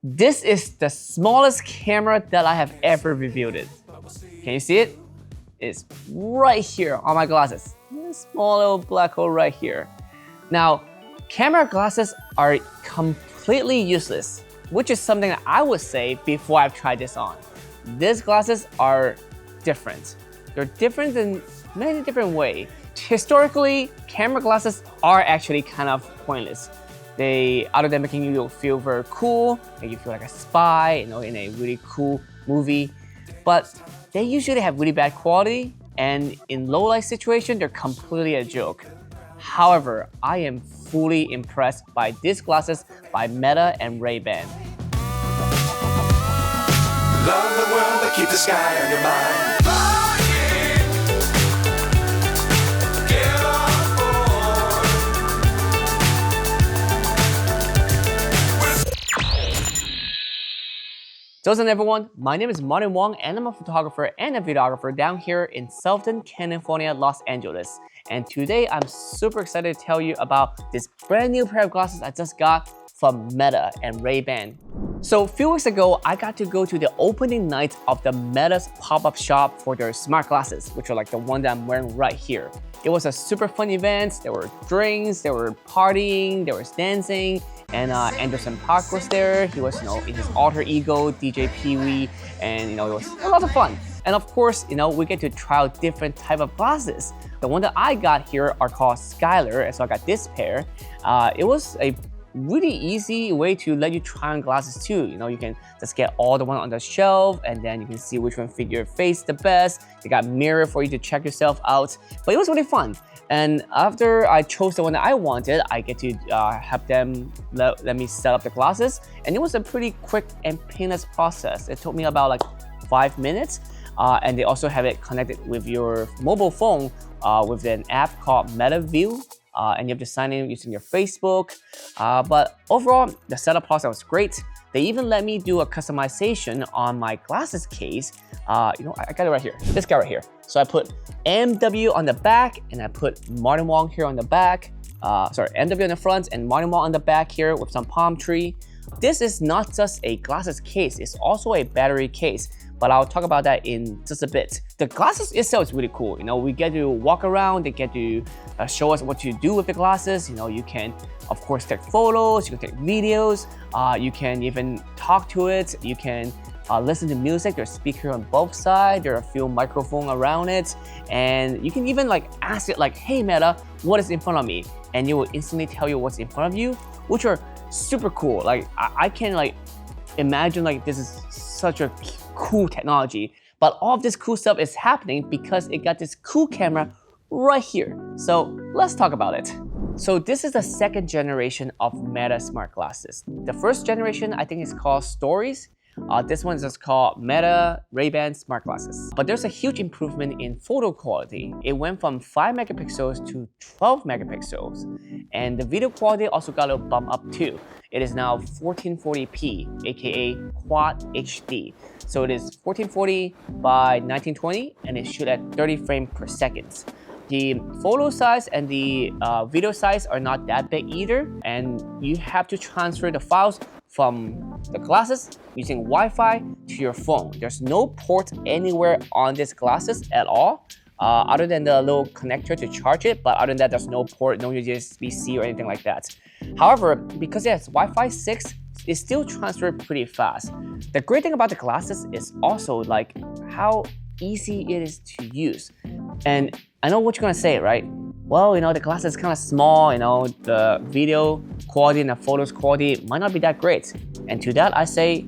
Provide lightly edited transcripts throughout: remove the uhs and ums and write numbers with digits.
This is the smallest camera that I have ever reviewed it. Can you see it? It's right here on my glasses. This small little black hole right here. Now, camera glasses are completely useless, which is something that I would say before I've tried this on. These glasses are different. They're different in many different ways. Historically, camera glasses are actually kind of pointless. They, other than making you feel very cool, make you feel like a spy, in a really cool movie, but they usually have really bad quality, and in low light situation, they're completely a joke. However, I am fully impressed by these glasses by Meta and Ray-Ban. Love the world, but keep the sky on your mind. What's up everyone, my name is Wong and I'm a photographer and a videographer down here in Southern California, Los Angeles. And today I'm super excited to tell you about this brand new pair of glasses I just got from Meta and Ray-Ban. So a few weeks ago, I got to go to the opening night of the Meta's pop-up shop for their smart glasses, which are like the one that I'm wearing right here. It was a super fun event. There were drinks, there were partying, there was dancing, and Anderson .Paak was there. He was, in his alter ego, DJ Pee-wee, and it was a lot of fun. And of course, we get to try out different type of glasses. The one that I got here are called Skyler, and so I got this pair. It was a really easy way to let you try on glasses too. You can just get all the one on the shelf and then you can see which one fit your face the best. They got mirror for you to check yourself out, but it was really fun. And after I chose the one that I wanted, I get to have them let me set up the glasses, and it was a pretty quick and painless process. It took me about like 5 minutes, and they also have it connected with your mobile phone with an app called MetaView. And you have to sign in using your Facebook. But overall, the setup process was great. They even let me do a customization on my glasses case. I got it right here, this guy right here. So I put MW on the back and I put Martin Wong here on the back. MW on the front and Martin Wong on the back here with some palm tree. This is not just a glasses case, it's also a battery case. But I'll talk about that in just a bit. The glasses itself is really cool. We get to walk around, they get to show us what to do with the glasses. You can, of course, take photos, you can take videos, you can even talk to it, you can listen to music. There's a speaker on both sides, there are a few microphones around it, and you can even ask it hey Meta, what is in front of me? And it will instantly tell you what's in front of you, which are super cool. I can imagine this is such a cool technology, but all of this cool stuff is happening because it got this cool camera right here. So let's talk about it. So this is the second generation of Meta smart glasses. The first generation I think is called Stories. This one is just called Meta Ray-Ban smart glasses. But there's a huge improvement in photo quality. It went from 5 megapixels to 12 megapixels. And the video quality also got a little bump up too. It is now 1440p, aka Quad HD. So it is 1440 by 1920 and it shoot at 30 frames per second. The photo size and the video size are not that big either, and you have to transfer the files from the glasses using Wi-Fi to your phone. There's no port anywhere on these glasses at all, other than the little connector to charge it, but other than that, there's no port, no USB-C or anything like that. However, because it has Wi-Fi 6, it still transfers pretty fast. The great thing about the glasses is also how easy it is to use. And I know what you're gonna say, right? Well, the glass is kind of small, the video quality and the photos quality might not be that great. And to that, I say,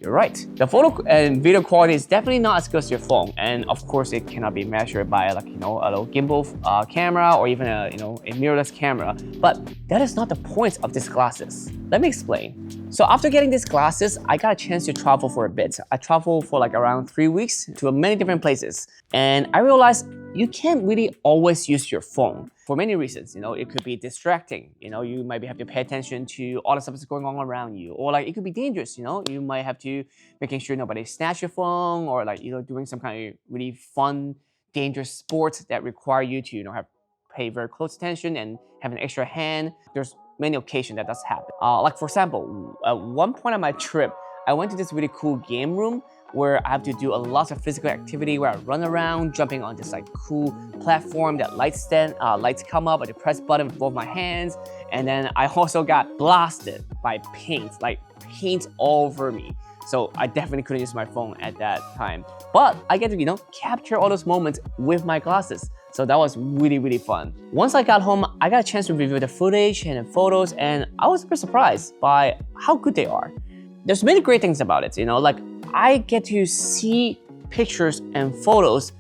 you're right. The photo and video quality is definitely not as good as your phone. And of course, it cannot be measured by a little gimbal camera or even a mirrorless camera. But that is not the point of these glasses. Let me explain. So after getting these glasses, I got a chance to travel for a bit. I traveled for around 3 weeks to many different places. And I realized you can't really always use your phone for many reasons. It could be distracting. You might have to pay attention to all the stuff that's going on around you, or it could be dangerous. You might have to making sure nobody snatch your phone, or doing some kind of really fun, dangerous sports that require you to pay very close attention and have an extra hand. There's many occasions that does happen. Like for example, at one point on my trip, I went to this really cool game room where I have to do a lot of physical activity where I run around, jumping on this like cool platform that lights come up, I just press button with both my hands, and then I also got blasted by paint, like paint all over me. So I definitely couldn't use my phone at that time. But I get to, capture all those moments with my glasses. So that was really, really fun. Once I got home, I got a chance to review the footage and the photos, and I was super surprised by how good they are. There's many great things about it, like I get to see pictures and photos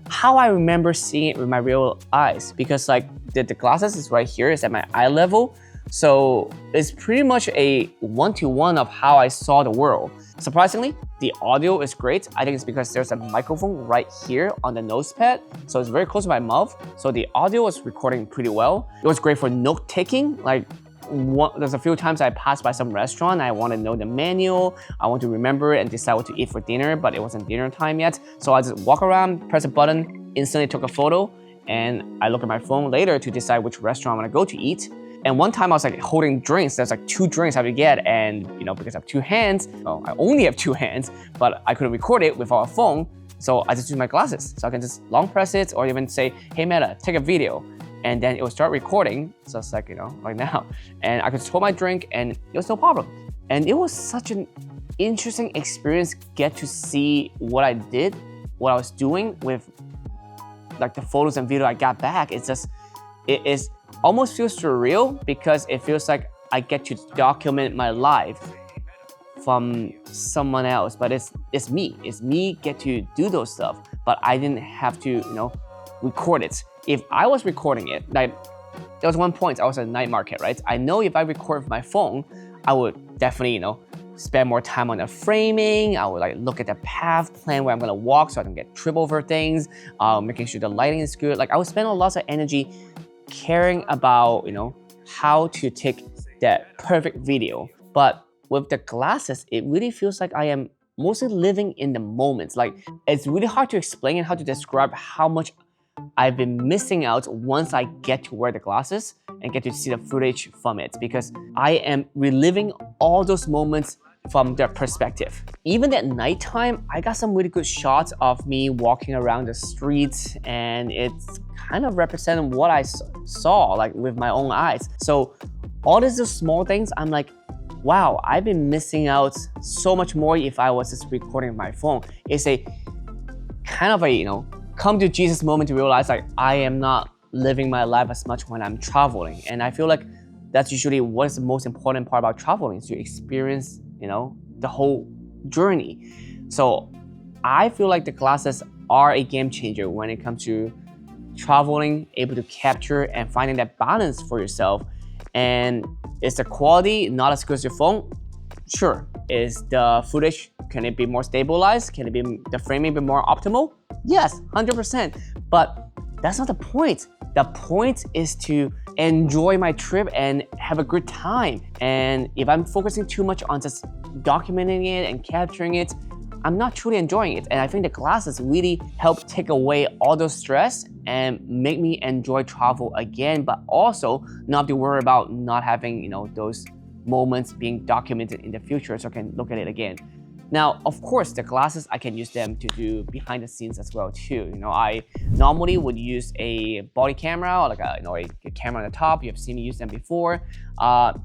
how I remember seeing it with my real eyes, because like the glasses is right here, it's at my eye level. So it's pretty much a one-to-one of how I saw the world. Surprisingly, the audio is great. I think it's because there's a microphone right here on the nose pad. So it's very close to my mouth. So the audio was recording pretty well. It was great for note taking. Like there's a few times I passed by some restaurant, I want to know the menu, I want to remember it and decide what to eat for dinner, but it wasn't dinner time yet. So I just walk around, press a button, instantly took a photo, and I look at my phone later to decide which restaurant I want to go to eat. And one time I was like holding drinks, there's like 2 drinks I have to get, and because I have 2 hands, well, I only have 2 hands, but I couldn't record it without a phone, so I just use my glasses. So I can just long press it or even say, hey Meta, take a video. And then it will start recording, just like, like now. And I could just hold my drink and it was no problem. And it was such an interesting experience, get to see what I did, what I was doing with like the photos and video I got back. It is almost feels surreal because it feels like I get to document my life from someone else, but it's me get to do those stuff, but I didn't have to, record it. If I was recording it, like there was one point I was at a night market, right? I know if I record with my phone, I would definitely, spend more time on the framing. I would like look at the path, plan where I'm gonna walk so I don't get trip over things, making sure the lighting is good. Like I would spend a lot of energy caring about, how to take that perfect video. But with the glasses, it really feels like I am mostly living in the moments. Like it's really hard to explain and how to describe how much I've been missing out once I get to wear the glasses and get to see the footage from it, because I am reliving all those moments from their perspective. Even at nighttime, I got some really good shots of me walking around the streets, and it's kind of representing what I saw like with my own eyes. So all these small things, I'm like, wow, I've been missing out so much more if I was just recording my phone. It's a kind of a, come to Jesus moment to realize like I am not living my life as much when I'm traveling. And I feel like that's usually what is the most important part about traveling, is to experience, the whole journey. So I feel like the glasses are a game changer when it comes to traveling, able to capture and finding that balance for yourself. And is the quality not as good as your phone? Sure. Is the footage, can it be more stabilized? Can it be the framing be more optimal? Yes, 100%. But that's not the point. The point is to enjoy my trip and have a good time. And if I'm focusing too much on just documenting it and capturing it, I'm not truly enjoying it. And I think the glasses really help take away all those stress and make me enjoy travel again, but also not have to worry about not having, those moments being documented in the future so I can look at it again. Now, of course, the glasses, I can use them to do behind the scenes as well too. I normally would use a body camera or like a camera on the top. You have seen me use them before.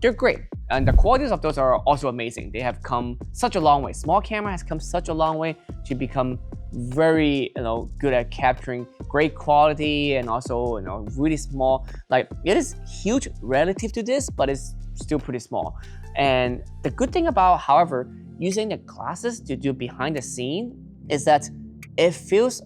They're great. And the qualities of those are also amazing. They have come such a long way. Small camera has come such a long way to become very, good at capturing great quality and also, really small. Like it is huge relative to this, but it's still pretty small. And the good thing about, however, using the glasses to do behind the scene is that it feels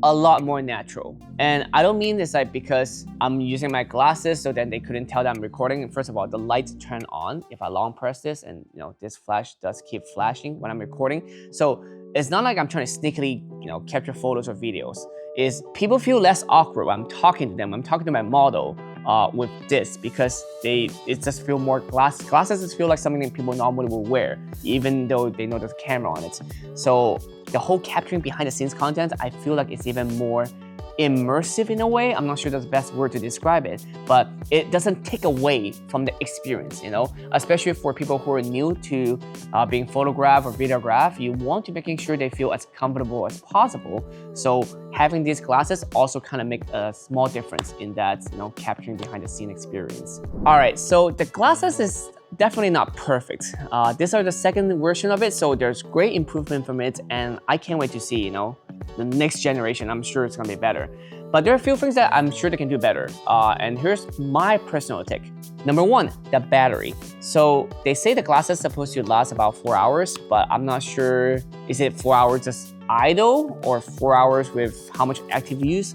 a lot more natural. And I don't mean this like because I'm using my glasses so then they couldn't tell that I'm recording. And first of all, the lights turn on if I long press this, and this flash does keep flashing when I'm recording. So it's not like I'm trying to sneakily, capture photos or videos. Is people feel less awkward when I'm talking to them. I'm talking to my model with this because it just feel more glasses just feel like something that people normally will wear, even though they know there's a camera on it. So the whole capturing behind the scenes content, I feel like it's even more immersive in a way. I'm not sure that's the best word to describe it, but it doesn't take away from the experience, you know, especially for people who are new to being photographed or videographed. You want to making sure they feel as comfortable as possible. So having these glasses also kind of make a small difference in that, you know, capturing behind the scene experience. All right, so the glasses is definitely not perfect. These are the second version of it, so there's great improvement from it, and I can't wait to see, you know, the next generation. I'm sure it's gonna be better. But there are a few things that I'm sure they can do better. And here's my personal take. Number one, the battery. So they say the glasses are supposed to last about 4 hours, but I'm not sure, is it 4 hours just idle or 4 hours with how much active use?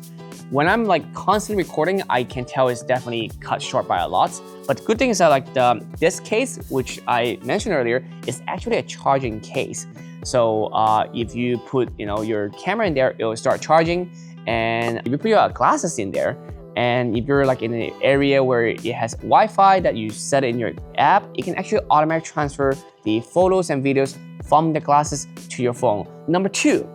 When I'm like constantly recording, I can tell it's definitely cut short by a lot. But the good thing is that like this case, which I mentioned earlier, is actually a charging case. So if you put, you know, your camera in there, it will start charging. And if you put your glasses in there, and if you're like in an area where it has Wi-Fi that you set in your app, it can actually automatically transfer the photos and videos from the glasses to your phone. Number two,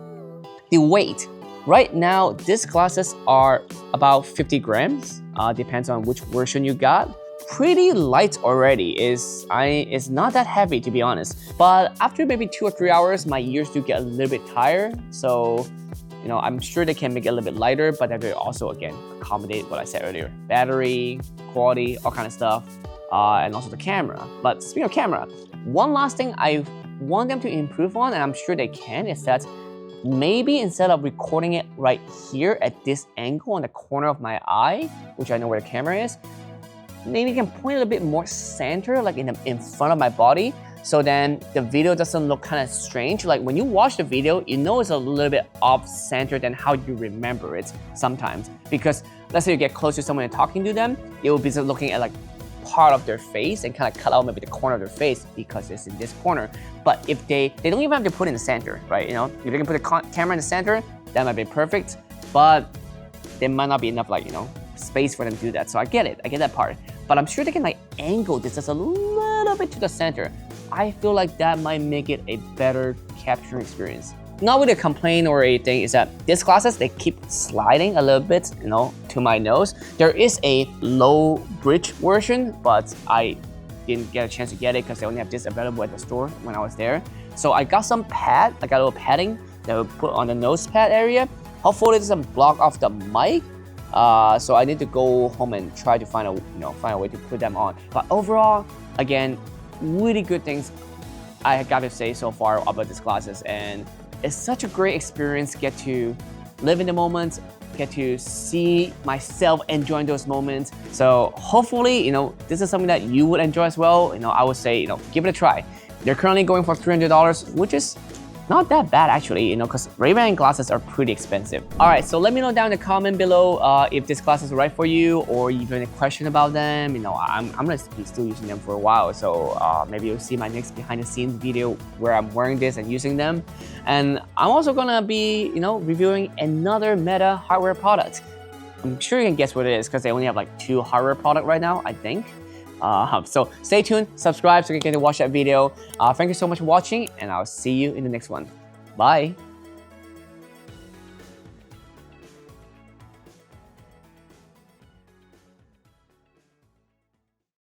the weight. Right now, these glasses are about 50 grams, depends on which version you got. Pretty light already, it's not that heavy to be honest. But after maybe 2 or 3 hours, my ears do get a little bit tired. So, you know, I'm sure they can make it a little bit lighter, but that will also, again, accommodate what I said earlier. Battery, quality, all kind of stuff, and also the camera. But speaking of camera, one last thing I want them to improve on, and I'm sure they can, is that maybe instead of recording it right here at this angle on the corner of my eye, which I know where the camera is, maybe you can point it a bit more center, like in front of my body, so then the video doesn't look kind of strange. Like when you watch the video, you know it's a little bit off-center than how you remember it sometimes. Because let's say you get close to someone and talking to them, it will be looking at like part of their face and kind of cut out maybe the corner of their face because it's in this corner. But if they don't even have to put it in the center, right? You know, if they can put the camera in the center, that might be perfect. But there might not be enough, like, you know, space for them to do that. So I get it, I get that part. But I'm sure they can like angle this just a little bit to the center. I feel like that might make it a better capturing experience. Not with a complaint or anything, is that these glasses, they keep sliding a little bit, you know, to my nose. There is a low bridge version, but I didn't get a chance to get it because they only have this available at the store when I was there. So I got some pad, I got a little padding that will put on the nose pad area. Hopefully it doesn't block off the mic. So I need to go home and try to find a way to put them on. But overall, again, really good things I got to say so far about these glasses, and it's such a great experience. Get to live in the moment, get to see myself enjoying those moments. So hopefully, you know, this is something that you would enjoy as well. You know, I would say, you know, give it a try. They're currently going for $300, which is not that bad actually, you know, because Ray-Ban glasses are pretty expensive. All right, so let me know down in the comment below if this glass is right for you, or you have any question about them. You know, I'm gonna be still using them for a while, so maybe you'll see my next behind the scenes video where I'm wearing this and using them. And I'm also gonna be, you know, reviewing another Meta hardware product. I'm sure you can guess what it is because they only have like 2 hardware products right now, I think. So stay tuned, subscribe so you can get to watch that video. Thank you so much for watching, and I'll see you in the next one. Bye.